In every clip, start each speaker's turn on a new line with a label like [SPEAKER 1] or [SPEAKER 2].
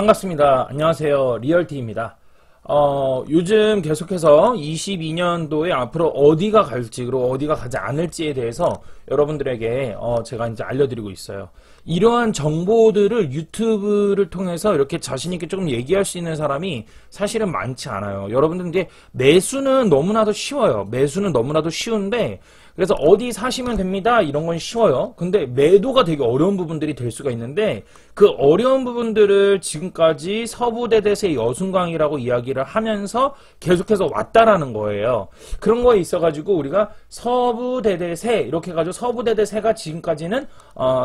[SPEAKER 1] 반갑습니다. 안녕하세요. 리얼티입니다. 요즘 계속해서 22년도에 앞으로 어디가 갈지, 그리고 어디가 가지 않을지에 대해서 여러분들에게 제가 이제 알려드리고 있어요. 이러한 정보들을 유튜브를 통해서 이렇게 자신있게 조금 얘기할 수 있는 사람이 사실은 많지 않아요. 여러분들 이제 매수는 너무나도 쉬워요. 매수는 너무나도 쉬운데, 그래서 어디 사시면 됩니다 이런 건 쉬워요. 근데 매도가 되게 어려운 부분들이 될 수가 있는데, 그 어려운 부분들을 지금까지 서부대대세 여순강이라고 이야기를 하면서 계속해서 왔다라는 거예요. 그런 거에 있어가지고 우리가 서부대대세 이렇게 해가지고 서부대대세가 지금까지는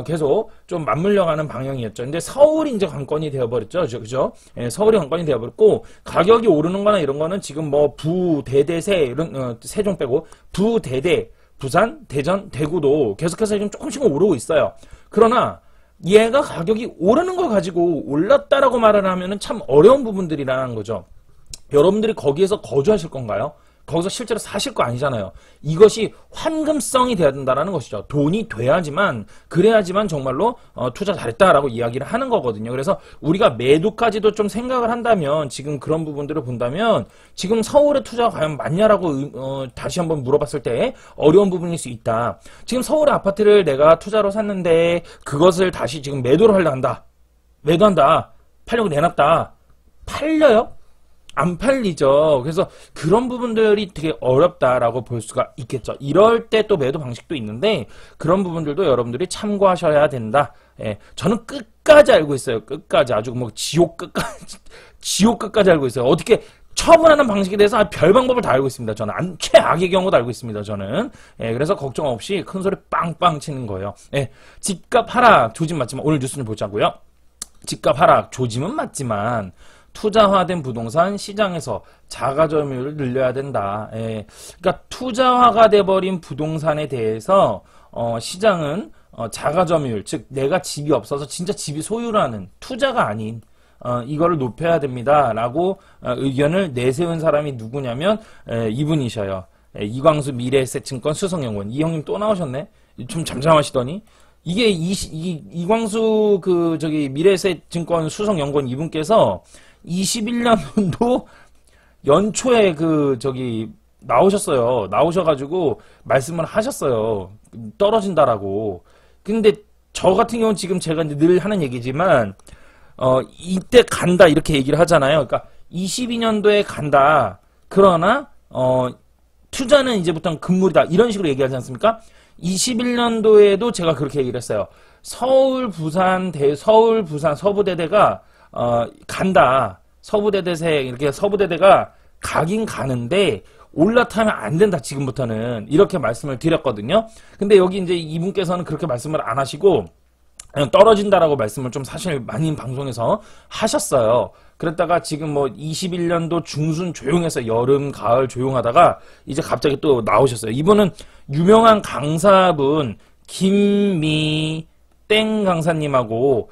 [SPEAKER 1] 계속 좀 맞물려가는 방향이었죠. 근데 서울이 이제 관건이 되어버렸죠. 그죠? 예, 서울이 관건이 되어버렸고, 가격이 오르는 거나 이런 거는 지금 뭐 부대대세 이런 세종 빼고 부대대 부산, 대전, 대구도 계속해서 지금 조금씩 오르고 있어요. 그러나 얘가 가격이 오르는 걸 가지고 올랐다라고 말을 하면은 참 어려운 부분들이라는 거죠. 여러분들이 거기에서 거주하실 건가요? 거기서 실제로 사실 거 아니잖아요. 이것이 환금성이 돼야 된다는 것이죠. 돈이 돼야지만, 그래야지만 정말로 투자 잘했다라고 이야기를 하는 거거든요. 그래서 우리가 매도까지도 좀 생각을 한다면, 지금 그런 부분들을 본다면 지금 서울에 투자가 과연 맞냐라고 다시 한번 물어봤을 때 어려운 부분일 수 있다. 지금 서울의 아파트를 내가 투자로 샀는데 그것을 다시 지금 매도를 하려 한다. 매도한다. 팔려고 내놨다. 팔려요? 안 팔리죠. 그래서 그런 부분들이 되게 어렵다라고 볼 수가 있겠죠. 이럴 때 또 매도 방식도 있는데, 그런 부분들도 여러분들이 참고하셔야 된다. 예, 저는 끝까지 알고 있어요. 끝까지. 아주 뭐 지옥 끝까지 알고 있어요. 어떻게 처분하는 방식에 대해서 별 방법을 다 알고 있습니다. 저는 최악의 경우도 알고 있습니다. 저는. 예, 그래서 걱정 없이 큰 소리 빵빵 치는 거예요. 예, 집값 하락 조짐 맞지만, 오늘 뉴스를 보자고요. 집값 하락 조짐은 맞지만 투자화된 부동산 시장에서 자가 점유율을 늘려야 된다. 예. 그러니까 투자화가 돼버린 부동산에 대해서 시장은 자가 점유율, 즉 내가 집이 없어서 진짜 집이 소유라는 투자가 아닌 이거를 높여야 됩니다. 라고 의견을 내세운 사람이 누구냐면 이분이셔요. 이광수 미래에셋증권 수석연구원. 이 형님 또 나오셨네. 좀 잠잠하시더니. 이게 이광수 미래에셋증권 수석연구원 이분께서 21년도 연초에 나오셨어요. 나오셔가지고 말씀을 하셨어요. 떨어진다라고. 근데 저 같은 경우는 지금 제가 늘 하는 얘기지만, 이때 간다 이렇게 얘기를 하잖아요. 그러니까 22년도에 간다. 그러나 투자는 이제부터는 금물이다. 이런 식으로 얘기하지 않습니까? 21년도에도 제가 그렇게 얘기를 했어요. 서울, 부산, 서부대대가 간다. 서부대대세, 이렇게 서부대대가 가긴 가는데 올라타면 안 된다, 지금부터는. 이렇게 말씀을 드렸거든요. 근데 여기 이제 이분께서는 그렇게 말씀을 안 하시고, 그냥 떨어진다라고 말씀을 좀 사실 많이 방송에서 하셨어요. 그랬다가 지금 뭐 21년도 중순 조용해서 여름, 가을 조용하다가 이제 갑자기 또 나오셨어요. 이분은 유명한 강사분, 땡 강사님하고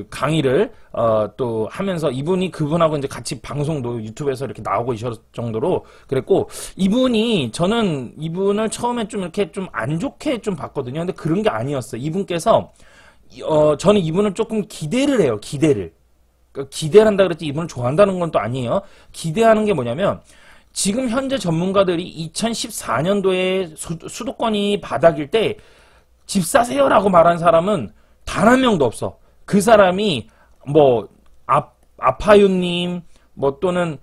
[SPEAKER 1] 강의를 또 하면서, 그분하고 이제 같이 방송도 유튜브에서 이렇게 나오고 있을 정도로 그랬고, 저는 이분을 처음에 좀 이렇게 좀 안 좋게 좀 봤거든요. 근데 그런 게 아니었어요. 이분께서 저는 이분을 조금 기대를 해요. 기대를 한다 그랬지 이분을 좋아한다는 건 또 아니에요. 기대하는 게 뭐냐면, 지금 현재 전문가들이 2014년도에 수도권이 바닥일 때 집 사세요라고 말한 사람은 단 한 명도 없어. 그 사람이 뭐 아파유님, 뭐 또는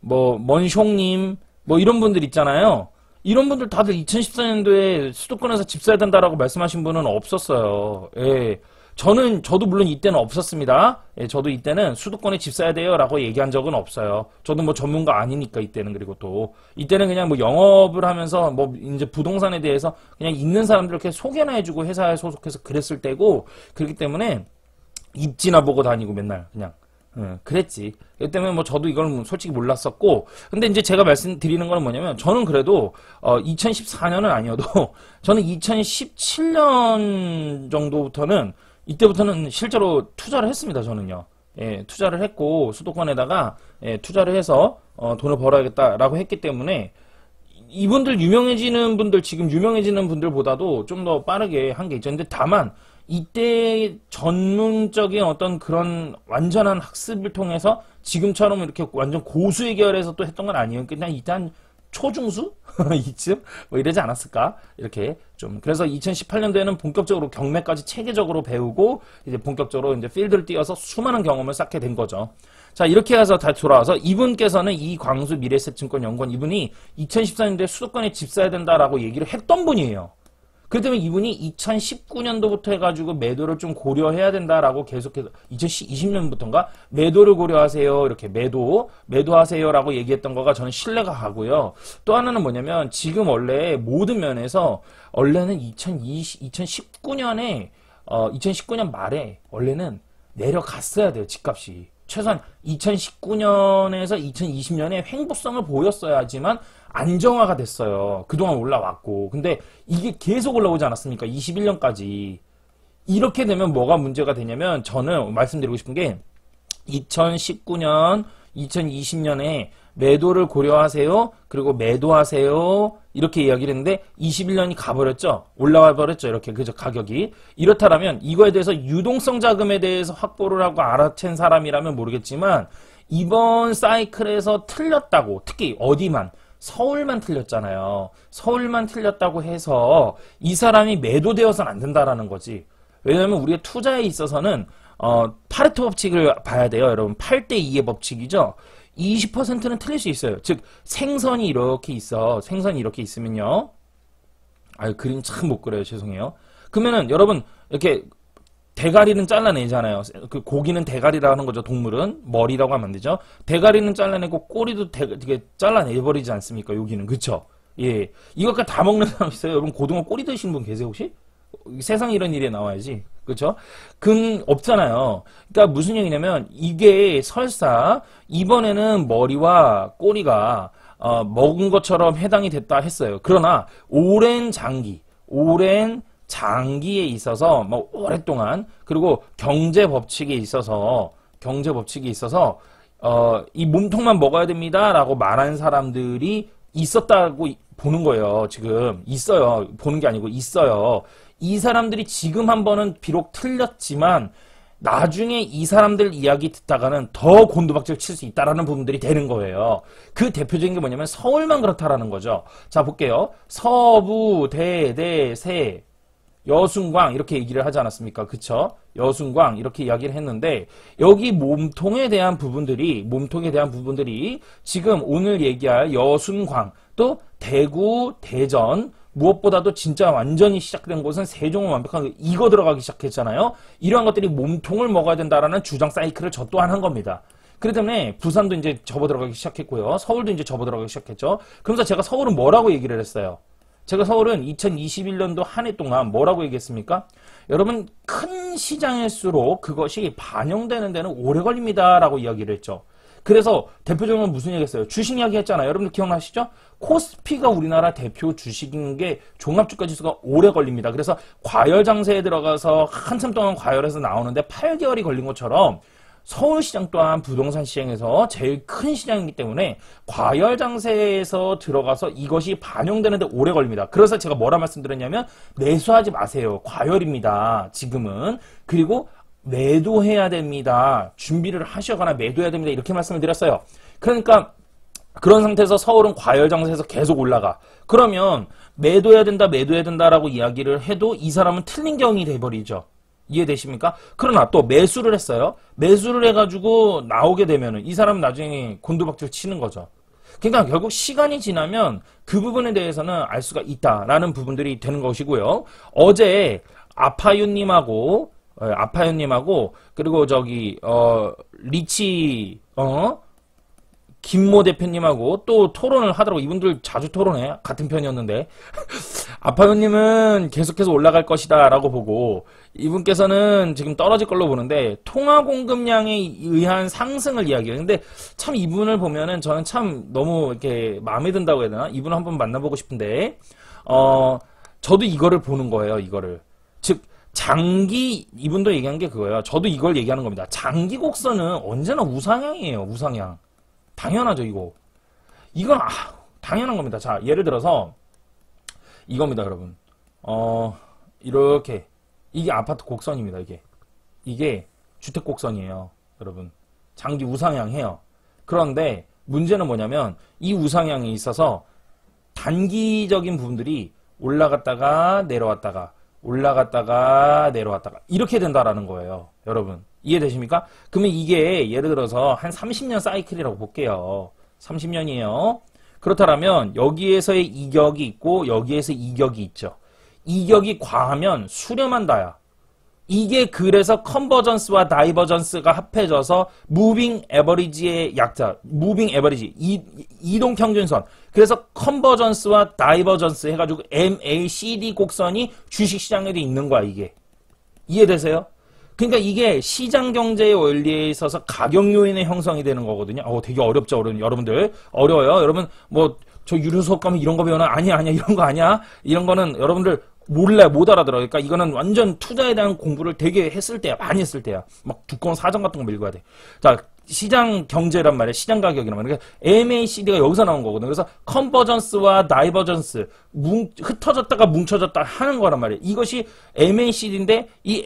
[SPEAKER 1] 먼숑님, 뭐 이런 분들 있잖아요. 이런 분들 다들 2014년도에 수도권에서 집 사야 된다라고 말씀하신 분은 없었어요. 예. 저도 물론 이때는 없었습니다. 예, 저도 이때는 수도권에 집 사야 돼요 라고 얘기한 적은 없어요. 저도 뭐 전문가 아니니까 이때는. 그리고 또 이때는 그냥 뭐 영업을 하면서 뭐 이제 부동산에 대해서 그냥 있는 사람들 이렇게 소개나 해주고 회사에 소속해서 그랬을 때고, 그렇기 때문에 입지나 보고 다니고 맨날 그냥 그랬지. 그렇기 때문에 뭐 저도 이걸 솔직히 몰랐었고, 근데 이제 제가 말씀드리는 건 뭐냐면, 저는 그래도 2014년은 아니어도 저는 2017년 정도부터는, 이때부터는 실제로 투자를 했습니다. 저는요. 예, 투자를 했고, 수도권에다가 투자를 해서 돈을 벌어야겠다라고 했기 때문에, 이분들 지금 유명해지는 분들보다도 좀 더 빠르게 한 게 있죠. 근데 다만 이때 전문적인 어떤 그런 완전한 학습을 통해서 지금처럼 이렇게 완전 고수의 계열에서 또 했던 건 아니에요. 그냥 일단 초중수? 이쯤? 뭐 이러지 않았을까? 이렇게 좀. 그래서 2018년도에는 본격적으로 경매까지 체계적으로 배우고, 이제 본격적으로 이제 필드를 뛰어서 수많은 경험을 쌓게 된 거죠. 자, 이렇게 해서 다 돌아와서 이분께서는 이광수 미래에셋증권연구원 이분이 2014년도에 수도권에 집 사야 된다라고 얘기를 했던 분이에요. 그렇기 때문에 이분이 2019년도부터 해가지고 매도를 좀 고려해야 된다라고 계속해서 2020년부터인가 매도를 고려하세요. 이렇게 매도하세요라고 얘기했던 거가 저는 신뢰가 가고요. 또 하나는 뭐냐면 지금 원래 모든 면에서 원래는 2019년에 2019년 말에 원래는 내려갔어야 돼요. 집값이. 최소한 2019년에서 2020년에 횡보성을 보였어야지만 안정화가 됐어요. 그동안 올라왔고. 근데 이게 계속 올라오지 않았습니까? 21년까지. 이렇게 되면 뭐가 문제가 되냐면 저는 말씀드리고 싶은 게 2019년, 2020년에 매도를 고려하세요. 그리고 매도하세요. 이렇게 이야기를 했는데 21년이 가버렸죠. 올라와 버렸죠. 이렇게 그저 가격이. 이렇다면 이거에 대해서 유동성 자금에 대해서 확보를 하고 알아챈 사람이라면 모르겠지만 이번 사이클에서 틀렸다고 특히 어디만 서울만 틀렸잖아요. 서울만 틀렸다고 해서 이 사람이 매도되어서는 안 된다라는 거지. 왜냐하면 우리가 투자에 있어서는 파레토 법칙을 봐야 돼요. 여러분 8대2의 법칙이죠. 20%는 틀릴 수 있어요. 즉 생선이 이렇게 있어. 생선이 이렇게 있으면요. 아유 그림 참 못 그려요. 죄송해요. 그러면은 여러분 이렇게 대가리는 잘라내잖아요. 그 고기는 대가리라는 거죠. 동물은 머리라고 하면 안 되죠. 대가리는 잘라내고 꼬리도 되게 잘라내버리지 않습니까? 여기는 그쵸? 예, 이것까지 다 먹는 사람 있어요. 여러분 고등어 꼬리 드시는 분 계세요 혹시? 세상에 이런 일이 나와야지. 그쵸? 없잖아요. 그러니까 무슨 얘기냐면 이게 설사 이번에는 머리와 꼬리가 먹은 것처럼 해당이 됐다 했어요. 그러나 오랜 장기에 있어서 뭐 오랫동안 그리고 경제 법칙에 있어서 이 몸통만 먹어야 됩니다라고 말하는 사람들이 있었다고 보는 거예요. 지금 있어요. 보는 게 아니고 있어요. 이 사람들이 지금 한 번은 비록 틀렸지만 나중에 이 사람들 이야기 듣다가는 더 곤두박질 칠 수 있다라는 부분들이 되는 거예요. 그 대표적인 게 뭐냐면 서울만 그렇다라는 거죠. 자 볼게요. 서부, 대, 세, 여순광 이렇게 얘기를 하지 않았습니까? 그쵸? 여순광 이렇게 이야기를 했는데 여기 몸통에 대한 부분들이 지금 오늘 얘기할 여순광 또 대구, 대전 무엇보다도 진짜 완전히 시작된 곳은 세종은 완벽한 이거 들어가기 시작했잖아요. 이러한 것들이 몸통을 먹어야 된다라는 주장 사이클을 저 또한 한 겁니다. 그렇기 때문에 부산도 이제 접어 들어가기 시작했고요. 서울도 이제 접어 들어가기 시작했죠. 그러면서 제가 서울은 뭐라고 얘기를 했어요? 제가 서울은 2021년도 한 해 동안 뭐라고 얘기했습니까? 여러분 큰 시장일수록 그것이 반영되는 데는 오래 걸립니다 라고 이야기를 했죠. 그래서 대표적으로 무슨 얘기 했어요? 주식 이야기 했잖아요. 여러분들 기억나시죠? 코스피가 우리나라 대표 주식인 게 종합주가 지수가 오래 걸립니다. 그래서 과열 장세에 들어가서 한참 동안 과열해서 나오는데 8개월이 걸린 것처럼 서울시장 또한 부동산 시장에서 제일 큰 시장이기 때문에 과열 장세에서 들어가서 이것이 반영되는데 오래 걸립니다. 그래서 제가 뭐라 말씀드렸냐면 매수하지 마세요. 과열입니다. 지금은. 그리고 매도해야 됩니다. 준비를 하셔거나 매도해야 됩니다. 이렇게 말씀을 드렸어요. 그러니까 그런 상태에서 서울은 과열 장세에서 계속 올라가. 그러면 매도해야 된다라고 이야기를 해도 이 사람은 틀린 경이 돼버리죠. 이해되십니까? 그러나 또 매수를 했어요. 매수를 해가지고 나오게 되면은 이 사람은 나중에 곤두박질 치는 거죠. 그러니까 결국 시간이 지나면 그 부분에 대해서는 알 수가 있다라는 부분들이 되는 것이고요. 어제 아파윤님하고 그리고 저기 리치 김모 대표님하고 또 토론을 하더라고. 이분들 자주 토론해. 같은 편이었는데. 아파요님은 계속해서 올라갈 것이다 라고 보고 이분께서는 지금 떨어질 걸로 보는데 통화 공급량에 의한 상승을 이야기해요. 근데 참 이분을 보면은 저는 참 너무 이렇게 마음에 든다고 해야 되나? 이분을 한번 만나보고 싶은데 저도 이거를 보는 거예요. 이거를. 즉 장기 이분도 얘기한 게 그거예요. 저도 이걸 얘기하는 겁니다. 장기 곡선은 언제나 우상향이에요. 우상향. 당연하죠, 이거. 이건, 당연한 겁니다. 자, 예를 들어서, 이겁니다, 여러분. 이렇게 이게 아파트 곡선입니다. 이게 주택 곡선이에요. 여러분. 장기 우상향해요. 그런데 문제는 뭐냐면 이 우상향에 있어서 단기적인 부분들이 올라갔다가 내려왔다가 올라갔다가 내려왔다가 이렇게 된다라는 거예요. 여러분 이해되십니까? 그러면 이게 예를 들어서 한 30년 사이클이라고 볼게요. 30년이에요. 그렇다면 여기에서의 이격이 있고 여기에서 이격이 있죠. 이격이 과하면 수렴한다야. 이게 그래서 컨버전스와 다이버전스가 합해져서 무빙 에버리지의 약자, 무빙 에버리지, 이동 평균선. 그래서 컨버전스와 다이버전스 해가지고 MACD 곡선이 주식시장에도 있는 거야, 이게. 이해되세요? 그러니까 이게 시장 경제의 원리에 있어서 가격 요인의 형성이 되는 거거든요. 되게 어렵죠, 여러분들. 어려워요. 여러분, 저 유료 수업 가면 이런 거 배우나? 아니야, 이런 거 아니야. 이런 거는 여러분들 몰라요. 못 알아들어요. 그러니까 이거는 완전 투자에 대한 공부를 되게 했을 때야. 많이 했을 때야. 막 두꺼운 사전 같은 거 읽어야 돼. 자, 시장 경제란 말이야. 시장 가격이란 말이야. 그러니까 MACD가 여기서 나온 거거든. 그래서 컨버전스와 다이버전스, 흩어졌다가 뭉쳐졌다 하는 거란 말이야. 이것이 MACD인데 이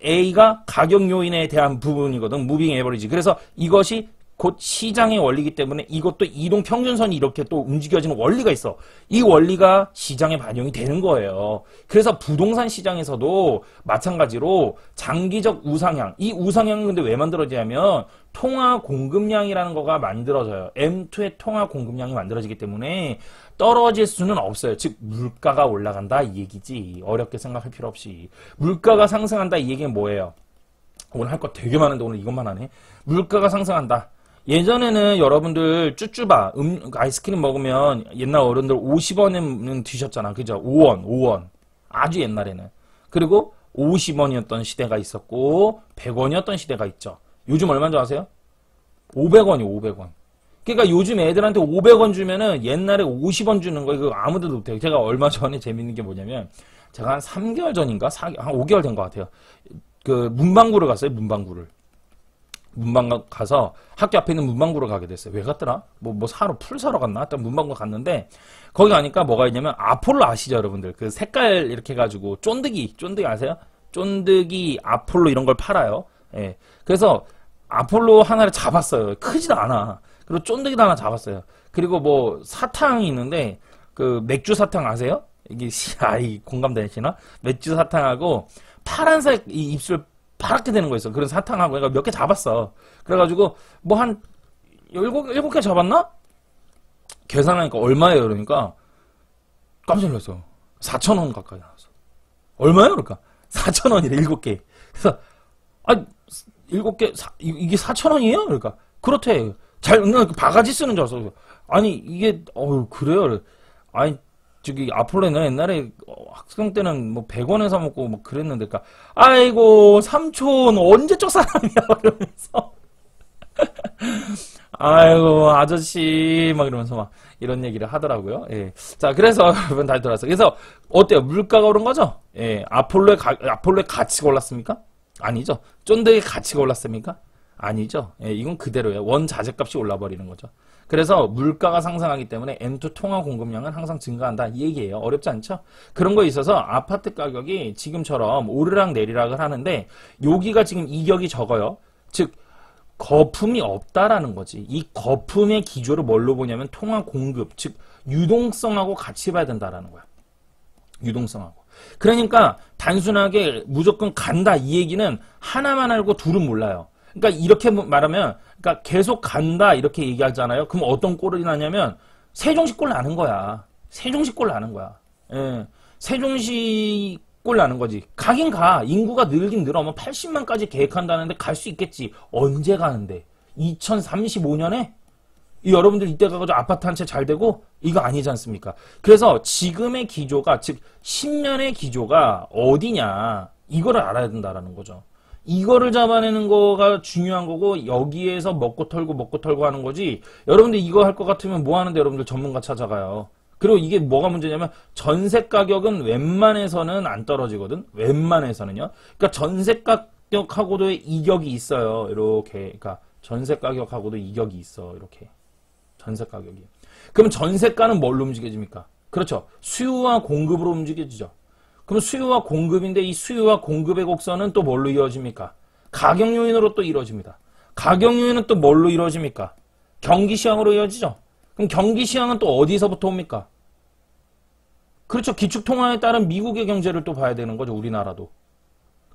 [SPEAKER 1] MA가 가격 요인에 대한 부분이거든. 무빙 에버리지. 그래서 이것이 곧 시장의 원리이기 때문에 이것도 이동 평균선이 이렇게 또 움직여지는 원리가 있어. 이 원리가 시장에 반영이 되는 거예요. 그래서 부동산 시장에서도 마찬가지로 장기적 우상향. 이 우상향은 근데 왜 만들어지냐면 통화 공급량이라는 거가 만들어져요. M2의 통화 공급량이 만들어지기 때문에 떨어질 수는 없어요. 즉 물가가 올라간다 이 얘기지. 어렵게 생각할 필요 없이. 물가가 상승한다 이 얘기는 뭐예요? 오늘 할 거 되게 많은데 오늘 이것만 하네. 물가가 상승한다. 예전에는 여러분들 쭈쭈바 아이스크림 먹으면 옛날 어른들 50원은 드셨잖아. 그죠? 5원. 아주 옛날에는. 그리고 50원이었던 시대가 있었고 100원이었던 시대가 있죠. 요즘 얼마인 줄 아세요? 500원이요. 500원. 그러니까 요즘 애들한테 500원 주면은 옛날에 50원 주는 거 이거 아무도 못해요. 제가 얼마 전에 재밌는 게 뭐냐면 제가 한 3개월 전인가? 한 5개월 된 것 같아요. 그 문방구를 갔어요. 문방구 가서 학교 앞에 있는 문방구를 가게 됐어요. 왜 갔더라? 풀 사러 갔나? 일단 문방구 갔는데 거기 가니까 뭐가 있냐면 아폴로 아시죠, 여러분들? 그 색깔 이렇게 해가지고 쫀득이 아세요? 쫀득이 아폴로 이런 걸 팔아요. 예. 그래서 아폴로 하나를 잡았어요. 크지도 않아. 그리고 쫀득이도 하나 잡았어요. 그리고 사탕이 있는데 그 맥주 사탕 아세요? 이게 이 공감되시나? 맥주 사탕하고 파란색 이 입술 파랗게 되는 거 있어. 그런 사탕하고 내가 몇 개 잡았어. 그래가지고 한 7개 잡았나? 계산하니까 얼마예요? 그러니까 깜짝 놀랐어. 4,000원 가까이 나왔어. 얼마예요? 그러니까 4,000원이래 7개. 그래서 7개 이게 4,000원이에요? 그러니까 그렇대. 바가지 쓰는 줄 알았어. 아니 이게 그래요? 아니 저기 아폴로는 옛날에 학생 때는 100원에 사 먹고 그랬는데 그러니까 아이고 삼촌 언제적 사람이야 이러면서 아이고 아저씨 이러면서 이런 얘기를 하더라고요. 예. 자 그래서 여러분 다시 돌아왔어요. 그래서 어때요? 물가가 오른 거죠? 예. 아폴로의 가치가 올랐습니까? 아니죠. 쫀득이 가치가 올랐습니까? 아니죠. 예, 이건 그대로예요. 원자재값이 올라버리는 거죠. 그래서 물가가 상승하기 때문에 M2 통화 공급량은 항상 증가한다 이 얘기예요. 어렵지 않죠? 그런 거에 있어서 아파트 가격이 지금처럼 오르락 내리락을 하는데 여기가 지금 이격이 적어요. 즉 거품이 없다라는 거지. 이 거품의 기조를 뭘로 보냐면 통화 공급, 즉 유동성하고 같이 봐야 된다라는 거야. 유동성하고. 그러니까 단순하게 무조건 간다 이 얘기는 하나만 알고 둘은 몰라요. 그러니까 이렇게 말하면 그러니까 계속 간다 이렇게 얘기하잖아요. 그럼 어떤 꼴이 나냐면 세종시 꼴 나는 거야. 세종시 꼴 나는 거야. 예. 세종시 꼴 나는 거지. 가긴 가. 인구가 늘긴 늘어. 80만까지 계획한다는데 갈 수 있겠지. 언제 가는데? 2035년에? 여러분들 이때 가가지고 아파트 한 채 잘 되고 이거 아니지 않습니까? 그래서 지금의 기조가 즉 10년의 기조가 어디냐 이거를 알아야 된다라는 거죠. 이거를 잡아내는 거가 중요한 거고 여기에서 먹고 털고 하는 거지. 여러분들 이거 할 것 같으면 뭐 하는데 여러분들 전문가 찾아가요. 그리고 이게 뭐가 문제냐면 전세 가격은 웬만해서는 안 떨어지거든. 웬만해서는요. 그러니까 전세 가격하고도 이격이 있어요. 이렇게. 그러니까 전세 가격하고도 이격이 있어. 이렇게. 전세 가격이. 그럼 전세가는 뭘로 움직여집니까? 그렇죠. 수요와 공급으로 움직여지죠. 그럼 수요와 공급인데 이 수요와 공급의 곡선은 또 뭘로 이루어집니까? 가격 요인으로 또 이루어집니다. 가격 요인은 또 뭘로 이루어집니까? 경기 시황으로 이루어지죠. 그럼 경기 시황은 또 어디서부터 옵니까? 그렇죠. 기축통화에 따른 미국의 경제를 또 봐야 되는 거죠. 우리나라도.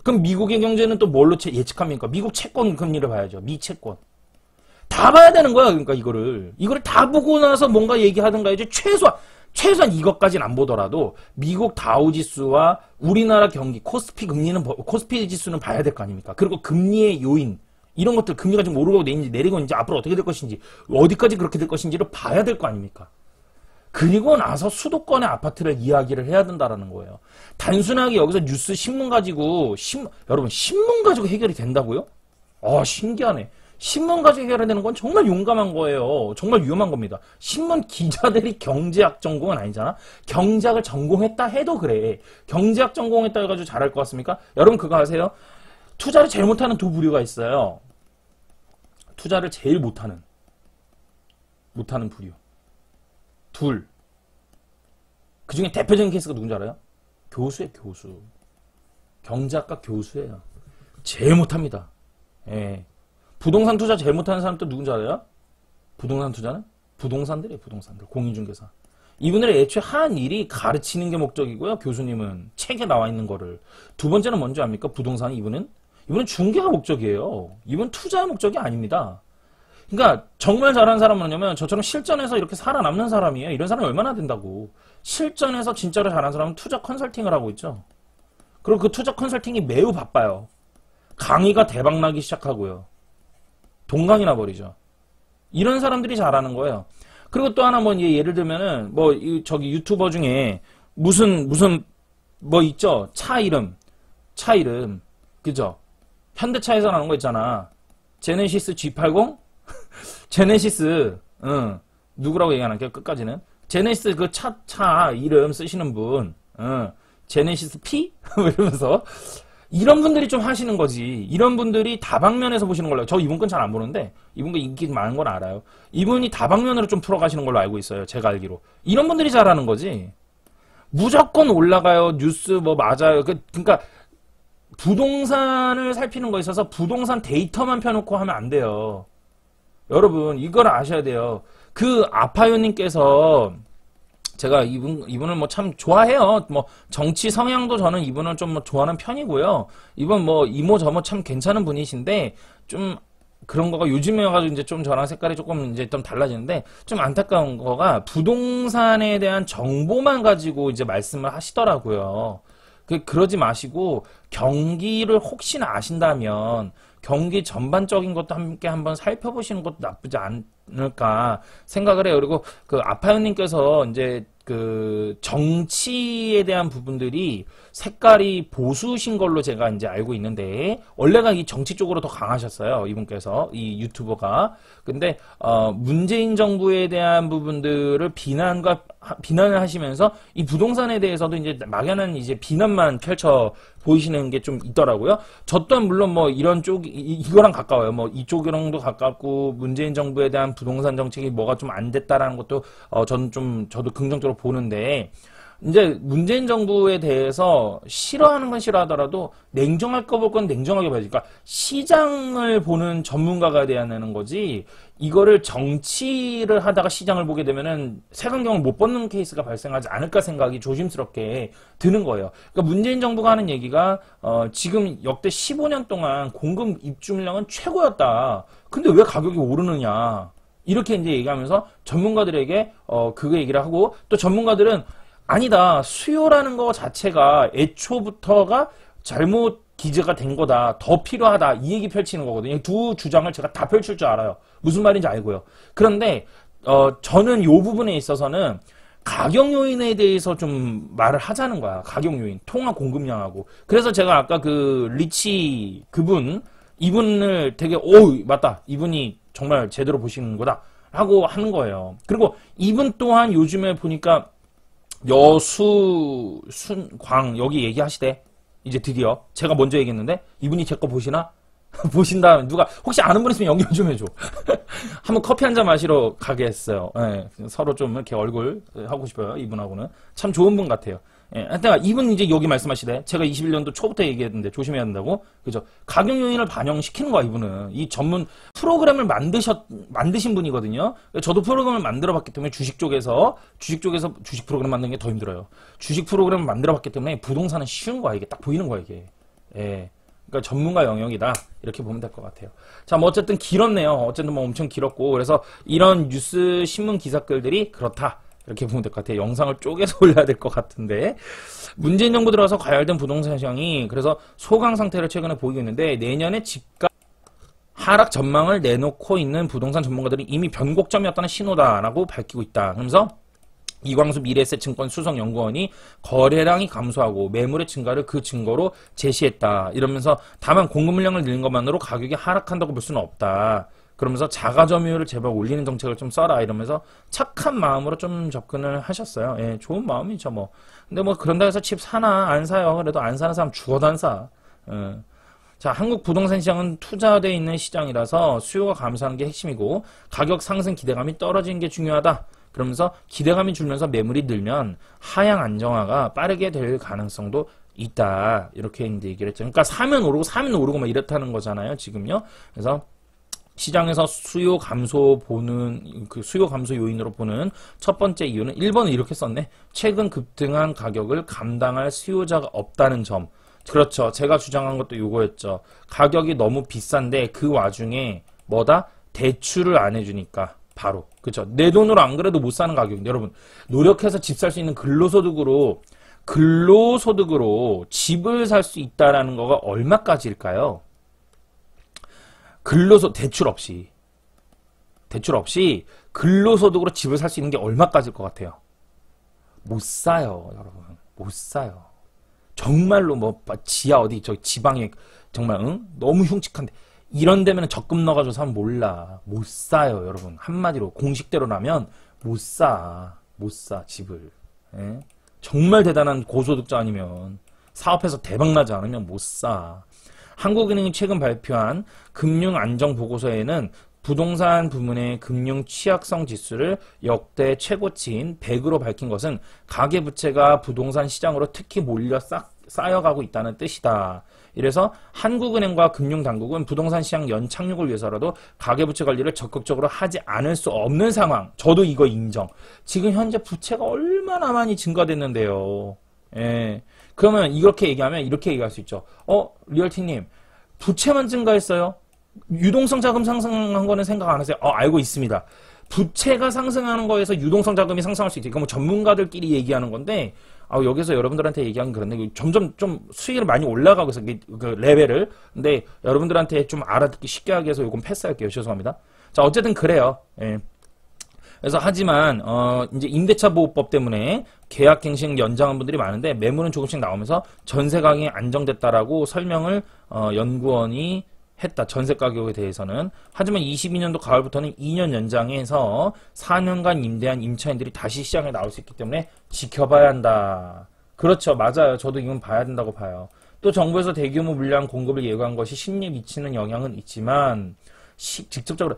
[SPEAKER 1] 그럼 미국의 경제는 또 뭘로 예측합니까? 미국 채권 금리를 봐야죠. 미 채권. 다 봐야 되는 거야. 그러니까 이거를 다 보고 나서 뭔가 얘기하든가 이제 최소한 이것까지는 안 보더라도 미국 다우지수와 우리나라 경기 코스피 지수는 봐야 될 거 아닙니까? 그리고 금리의 요인 이런 것들 금리가 좀 오르고 내리고 이제 앞으로 어떻게 될 것인지 어디까지 그렇게 될 것인지를 봐야 될 거 아닙니까? 그리고 나서 수도권의 아파트를 이야기를 해야 된다라는 거예요. 단순하게 여기서 뉴스 신문 가지고 여러분 신문 가지고 해결이 된다고요? 신기하네. 신문 가지고 해결되는 건 정말 용감한 거예요. 정말 위험한 겁니다. 신문 기자들이 경제학 전공은 아니잖아. 경제학을 전공했다 해도 그래. 경제학 전공했다 해가지고 잘할 것 같습니까? 여러분 그거 아세요? 투자를 제일 못하는 두 부류가 있어요. 투자를 제일 못하는 부류. 둘. 그 중에 대표적인 케이스가 누군지 알아요? 교수예요, 교수. 경제학과 교수예요. 제일 못합니다. 예. 부동산 투자 제일 못하는 사람 또 누군지 알아요? 부동산 투자는? 부동산들이에요, 부동산들. 공인중개사. 이분들이 애초에 한 일이 가르치는 게 목적이고요. 교수님은 책에 나와 있는 거를. 두 번째는 뭔지 압니까? 부동산 이분은 중개가 목적이에요. 이분 투자 목적이 아닙니다. 그러니까 정말 잘하는 사람은 뭐냐면 저처럼 실전에서 이렇게 살아남는 사람이에요. 이런 사람이 얼마나 된다고. 실전에서 진짜로 잘하는 사람은 투자 컨설팅을 하고 있죠. 그리고 그 투자 컨설팅이 매우 바빠요. 강의가 대박나기 시작하고요. 동강이 나버리죠. 이런 사람들이 잘하는 거예요. 그리고 또 하나 예를 들면은 저기 유튜버 중에 무슨 있죠? 차 이름 그죠? 현대차에서 나오는 거 있잖아. 제네시스 G80? 제네시스, 누구라고 얘기 안 할게요, 끝까지는. 제네시스 그 차 이름 쓰시는 분, 제네시스 P? 이러면서. 이런 분들이 좀 하시는 거지. 이런 분들이 다방면에서 보시는 걸로. 저 이분 건 잘 안 보는데, 이분 건 인기 많은 건 알아요. 이분이 다방면으로 좀 풀어가시는 걸로 알고 있어요, 제가 알기로. 이런 분들이 잘하는 거지. 무조건 올라가요, 뉴스 맞아요. 그러니까, 부동산을 살피는 거에 있어서 부동산 데이터만 펴놓고 하면 안 돼요. 여러분 이걸 아셔야 돼요. 그 아파요님께서 제가 이분을 참 좋아해요. 정치 성향도 저는 이분을 좀 좋아하는 편이고요. 이분 이모 저모 참 괜찮은 분이신데 좀 그런 거가 요즘에 와가지고 이제 좀 저랑 색깔이 조금 이제 좀 달라지는데 좀 안타까운 거가 부동산에 대한 정보만 가지고 이제 말씀을 하시더라고요. 그러지 마시고 경기를 혹시나 아신다면 경기 전반적인 것도 함께 한번 살펴보시는 것도 나쁘지 않을까 생각을 해요. 그리고 그 아파요님께서 이제 그 정치에 대한 부분들이 색깔이 보수신 걸로 제가 이제 알고 있는데 원래가 이 정치 쪽으로 더 강하셨어요. 이분께서 이 유튜버가. 근데 문재인 정부에 대한 부분들을 비난을 하시면서 이 부동산에 대해서도 이제 막연한 이제 비난만 펼쳐 보이시는 게 좀 있더라고요. 저 또한 물론 이런 쪽 이거랑 가까워요. 이쪽이랑도 가깝고 문재인 정부에 대한 부동산 정책이 뭐가 좀 안 됐다라는 것도 저도 긍정적으로 보는데 이제 문재인 정부에 대해서 싫어하는 건 싫어하더라도 냉정할 거 볼 건 냉정하게 봐야지. 그러니까 시장을 보는 전문가가 돼야 되는 거지. 이거를 정치를 하다가 시장을 보게 되면은 색안경을 못 벗는 케이스가 발생하지 않을까 생각이 조심스럽게 드는 거예요. 그러니까 문재인 정부가 하는 얘기가 지금 역대 15년 동안 공급 입주물량은 최고였다. 근데 왜 가격이 오르느냐. 이렇게 이제 얘기하면서 전문가들에게 그거 얘기를 하고 또 전문가들은 아니다. 수요라는 거 자체가 애초부터가 잘못 기재가 된 거다. 더 필요하다. 이 얘기 펼치는 거거든요. 두 주장을 제가 다 펼칠 줄 알아요. 무슨 말인지 알고요. 그런데 저는 이 부분에 있어서는 가격 요인에 대해서 좀 말을 하자는 거야. 가격 요인. 통화 공급량하고. 그래서 제가 아까 그 리치 이분을 되게 맞다. 이분이 정말 제대로 보시는 거다. 하고 하는 거예요. 그리고 이분 또한 요즘에 보니까 여수순광 여기 얘기하시대. 이제 드디어 제가 먼저 얘기했는데 이분이 제 거 보시나? 보신다. 누가 혹시 아는 분 있으면 연결 좀 해줘. 한번 커피 한잔 마시러 가게 했어요. 네, 서로 좀 이렇게 얼굴 하고 싶어요. 이분하고는 참 좋은 분 같아요. 예, 하여튼 이분 이제 여기 말씀하시되 제가 21년도 초부터 얘기했는데 조심해야 된다고. 그죠? 가격 요인을 반영시키는 거야, 이분은. 이 전문 프로그램을 만드신 분이거든요. 저도 프로그램을 만들어 봤기 때문에 주식 쪽에서 주식 프로그램 만드는 게 더 힘들어요. 주식 프로그램을 만들어 봤기 때문에 부동산은 쉬운 거야. 이게 딱 보이는 거야, 이게. 예. 그러니까 전문가 영역이다. 이렇게 보면 될 것 같아요. 자, 뭐 어쨌든 길었네요. 어쨌든 뭐 엄청 길었고. 그래서 이런 뉴스 신문 기사글들이 그렇다. 이렇게 보면 될 것 같아요. 영상을 쪼개서 올려야 될 것 같은데. 문재인 정부 들어와서 과열된 부동산 시장이 그래서 소강 상태를 최근에 보이고 있는데 내년에 집값 하락 전망을 내놓고 있는 부동산 전문가들이 이미 변곡점이었다는 신호다라고 밝히고 있다. 그러면서 이광수 미래에셋증권 수석연구원이 거래량이 감소하고 매물의 증가를 그 증거로 제시했다. 이러면서 다만 공급 물량을 늘린 것만으로 가격이 하락한다고 볼 수는 없다. 그러면서 자가 점유율을 제발 올리는 정책을 좀 써라 이러면서 착한 마음으로 좀 접근을 하셨어요. 예, 좋은 마음이죠 뭐. 근데 뭐 그런다 해서 집 사나 안 사요. 그래도 안 사는 사람 죽어도 안 사. 자, 한국 부동산 시장은 투자되어 있는 시장이라서 수요가 감소하는 게 핵심이고 가격 상승 기대감이 떨어지는 게 중요하다. 그러면서 기대감이 줄면서 매물이 늘면 하향 안정화가 빠르게 될 가능성도 있다. 이렇게 이제 얘기를 했죠. 그러니까 사면 오르고 막 이렇다는 거잖아요. 지금요. 그래서 시장에서 수요 감소 요인으로 보는 첫 번째 이유는 1번은 이렇게 썼네. 최근 급등한 가격을 감당할 수요자가 없다는 점. 그렇죠. 제가 주장한 것도 이거였죠. 가격이 너무 비싼데 그 와중에 뭐다? 대출을 안 해주니까 바로. 그렇죠. 내 돈으로 안 그래도 못 사는 가격인데 여러분 노력해서 집 살 수 있는 근로소득으로 집을 살 수 있다라는 거가 얼마까지일까요? 대출 없이 근로소득으로 집을 살 수 있는 게 얼마까지일 것 같아요? 못 사요, 여러분. 못 사요. 정말로 뭐 지하 어디 저 지방에 정말 너무 흉측한데 이런 데면 적금 넣어가지고 사면 몰라. 못 사요, 여러분. 한마디로 공식대로라면 못 사 집을. 예? 정말 대단한 고소득자 아니면 사업해서 대박나지 않으면 못 사. 한국은행이 최근 발표한 금융안정보고서에는 부동산 부문의 금융 취약성 지수를 역대 최고치인 100으로 밝힌 것은 가계부채가 부동산 시장으로 특히 몰려 쌓여가고 있다는 뜻이다. 이래서 한국은행과 금융당국은 부동산 시장 연착륙을 위해서라도 가계부채 관리를 적극적으로 하지 않을 수 없는 상황. 저도 이거 인정. 지금 현재 부채가 얼마나 많이 증가됐는데요. 예. 그러면 이렇게 얘기할 수 있죠. 리얼티님, 부채만 증가했어요? 유동성 자금 상승한 거는 생각 안 하세요? 알고 있습니다. 부채가 상승하는 거에서 유동성 자금이 상승할 수 있지. 이거 뭐 전문가들끼리 얘기하는 건데, 여기서 여러분들한테 얘기하긴 그런데, 점점 좀 수익이 많이 올라가고 있어, 그 레벨을. 근데 여러분들한테 좀 알아듣기 쉽게 하기 위해서 요건 패스할게요. 죄송합니다. 자, 어쨌든 그래요. 예. 그래서 하지만 이제 임대차 보호법 때문에 계약갱신 연장한 분들이 많은데 매물은 조금씩 나오면서 전세 가격이 안정됐다라고 설명을 연구원이 했다. 전세 가격에 대해서는. 하지만 22년도 가을부터는 2년 연장해서 4년간 임대한 임차인들이 다시 시장에 나올 수 있기 때문에 지켜봐야 한다. 그렇죠. 맞아요. 저도 이건 봐야 된다고 봐요. 또 정부에서 대규모 물량 공급을 예고한 것이 심리에 미치는 영향은 있지만 직접적으로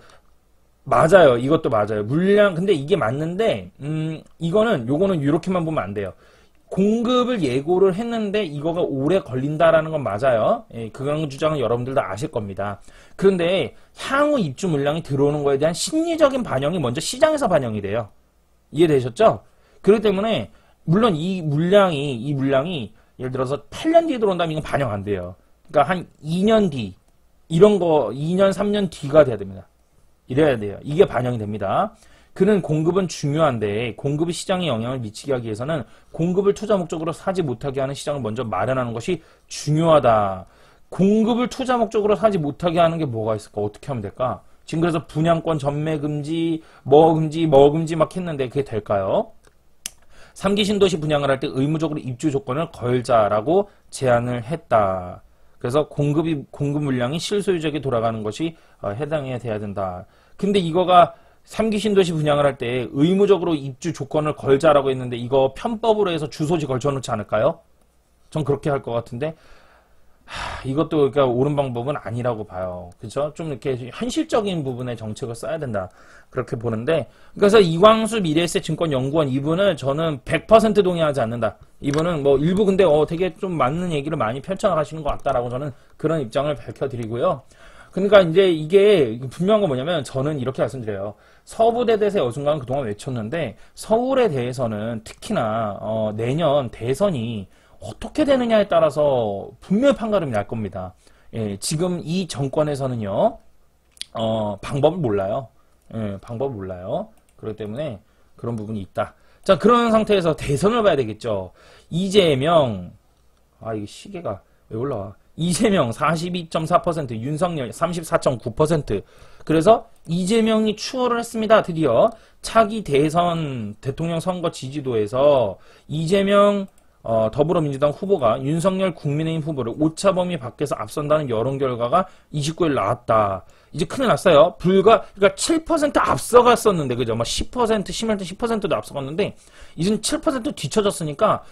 [SPEAKER 1] 맞아요. 이것도 맞아요. 물량, 근데 이게 맞는데, 요거는 이렇게만 보면 안 돼요. 공급을 예고를 했는데, 이거가 오래 걸린다라는 건 맞아요. 예, 그런 주장은 여러분들도 아실 겁니다. 그런데, 향후 입주 물량이 들어오는 거에 대한 심리적인 반영이 먼저 시장에서 반영이 돼요. 이해되셨죠? 그렇기 때문에, 물론 이 물량이, 예를 들어서 8년 뒤에 들어온다면 이건 반영 안 돼요. 그러니까 한 2년 뒤, 2년, 3년 뒤가 돼야 됩니다. 이래야 돼요. 이게 반영이 됩니다. 그는 공급은 중요한데 공급이 시장에 영향을 미치게 하기 위해서는 공급을 투자 목적으로 사지 못하게 하는 시장을 먼저 마련하는 것이 중요하다. 공급을 투자 목적으로 사지 못하게 하는 게 뭐가 있을까? 어떻게 하면 될까? 지금 그래서 분양권 전매 금지, 뭐 금지 막 했는데 그게 될까요? 3기 신도시 분양을 할 때 의무적으로 입주 조건을 걸자라고 제안을 했다. 그래서 공급 물량이 실소유자에게 돌아가는 것이 해당해야 돼야 된다. 근데 이거가 3기 신도시 분양을 할 때 의무적으로 입주 조건을 걸자라고 했는데 이거 편법으로 해서 주소지 걸쳐놓지 않을까요? 전 그렇게 할 것 같은데 이것도 그러니까 옳은 방법은 아니라고 봐요. 그죠? 좀 이렇게 현실적인 부분에 정책을 써야 된다. 그렇게 보는데, 그래서 이광수 미래에셋증권연구원 이분을 저는 100% 동의하지 않는다. 이분은 뭐 일부 근데 되게 좀 맞는 얘기를 많이 펼쳐나가시는 것 같다라고 저는 그런 입장을 밝혀드리고요. 그러니까 이제 이게 분명한 건 뭐냐면 저는 이렇게 말씀드려요. 서부대대세 여순강은 그동안 외쳤는데 서울에 대해서는 특히나 내년 대선이 어떻게 되느냐에 따라서 분명히 판가름이 날 겁니다. 예, 지금 이 정권에서는요, 방법을 몰라요. 예, 방법을 몰라요. 그렇기 때문에 그런 부분이 있다. 자, 그런 상태에서 대선을 봐야 되겠죠. 이재명, 이게 시계가 왜 올라와? 이재명 42.4%, 윤석열 34.9%. 그래서 이재명이 추월을 했습니다. 드디어 차기 대선 대통령 선거 지지도에서 이재명 더불어민주당 후보가 윤석열 국민의힘 후보를 오차범위 밖에서 앞선다는 여론 결과가 29일 나왔다. 이제 큰일 났어요. 그러니까 7% 앞서갔었는데, 그죠? 막 10%, 10%도 앞서갔는데, 이젠 7% 뒤쳐졌으니까,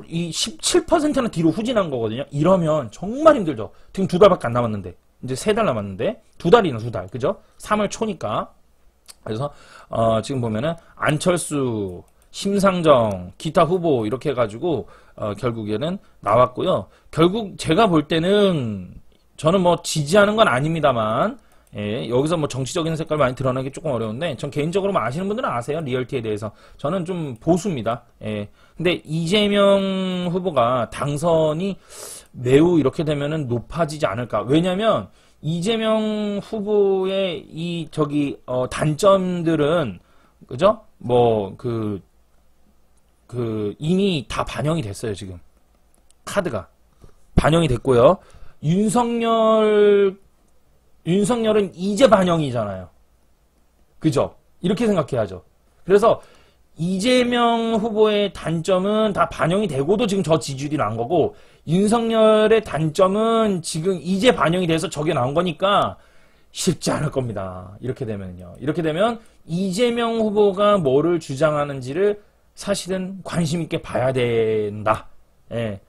[SPEAKER 1] 이 17%는 뒤로 후진한 거거든요. 이러면 정말 힘들죠. 지금 2달밖에 안 남았는데, 이제 3달 남았는데, 2달이나 2달, 그죠? 3월 초니까. 그래서, 지금 보면은, 안철수, 심상정, 기타 후보, 이렇게 해가지고, 결국에는 나왔고요. 결국 제가 볼 때는, 저는 뭐 지지하는 건 아닙니다만, 예, 여기서 뭐 정치적인 색깔 많이 드러나기 조금 어려운데, 전 개인적으로 뭐 아시는 분들은 아세요. 리얼티에 대해서. 저는 좀 보수입니다. 예. 근데 이재명 후보가 당선이 매우 이렇게 되면은 높아지지 않을까. 왜냐면, 이재명 후보의 단점들은, 그죠? 이미 다 반영이 됐어요, 지금. 카드가. 반영이 됐고요. 윤석열은 이제 반영이잖아요. 그죠? 이렇게 생각해야죠. 그래서 이재명 후보의 단점은 다 반영이 되고도 지금 저 지지율이 난 거고, 윤석열의 단점은 지금 이제 반영이 돼서 저게 나온 거니까 쉽지 않을 겁니다. 이렇게 되면요. 이렇게 되면 이재명 후보가 뭐를 주장하는지를 사실은 관심 있게 봐야 된다. 예.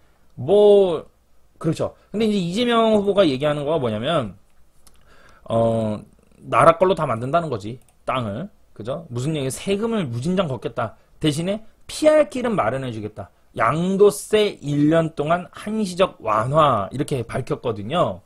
[SPEAKER 1] 그렇죠. 근데 이제 이재명 후보가 얘기하는 거가 뭐냐면, 나라 걸로 다 만든다는 거지. 땅을. 그죠? 무슨 얘기, 세금을 무진장 걷겠다. 대신에 피할 길은 마련해 주겠다. 양도세 1년 동안 한시적 완화. 이렇게 밝혔거든요.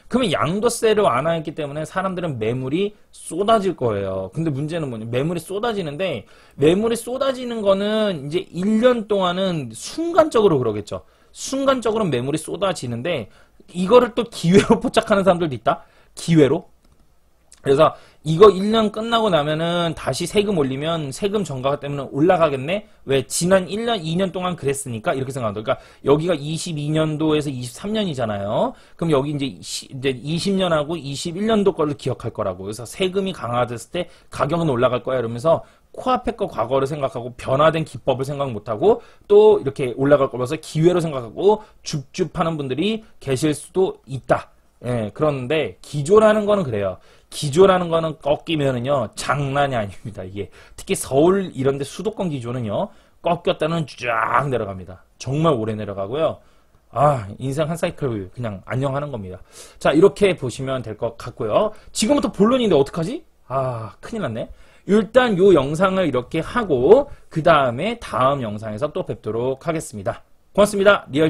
[SPEAKER 1] 그러면 양도세를 완화했기 때문에 사람들은 매물이 쏟아질 거예요. 근데 문제는 뭐냐? 매물이 쏟아지는데, 매물이 쏟아지는 거는 이제 1년 동안은 순간적으로 그러겠죠. 순간적으로 매물이 쏟아지는데, 이거를 또 기회로 포착하는 사람들도 있다? 기회로? 그래서 이거 1년 끝나고 나면은 다시 세금 올리면 세금 정가 때문에 올라가겠네? 왜? 지난 1년, 2년 동안 그랬으니까? 이렇게 생각한다. 그러니까 여기가 22년도에서 23년이잖아요. 그럼 여기 이제 20년하고 21년도 거를 기억할 거라고. 그래서 세금이 강화됐을 때 가격은 올라갈 거야. 이러면서 코앞의 거 과거를 생각하고 변화된 기법을 생각 못하고 또 이렇게 올라갈 거라서 기회로 생각하고 줍줍하는 분들이 계실 수도 있다. 예, 그런데 기조라는 거는 그래요. 기조라는 거는 꺾이면은요, 장난이 아닙니다. 이게 특히 서울 이런데 수도권 기조는요, 꺾였다는 쫙 내려갑니다. 정말 오래 내려가고요. 인생 한 사이클 그냥 안녕하는 겁니다. 자, 이렇게 보시면 될 것 같고요. 지금부터 본론인데 어떡하지? 큰일 났네. 일단 요 영상을 이렇게 하고 그 다음에 다음 영상에서 또 뵙도록 하겠습니다. 고맙습니다. 리얼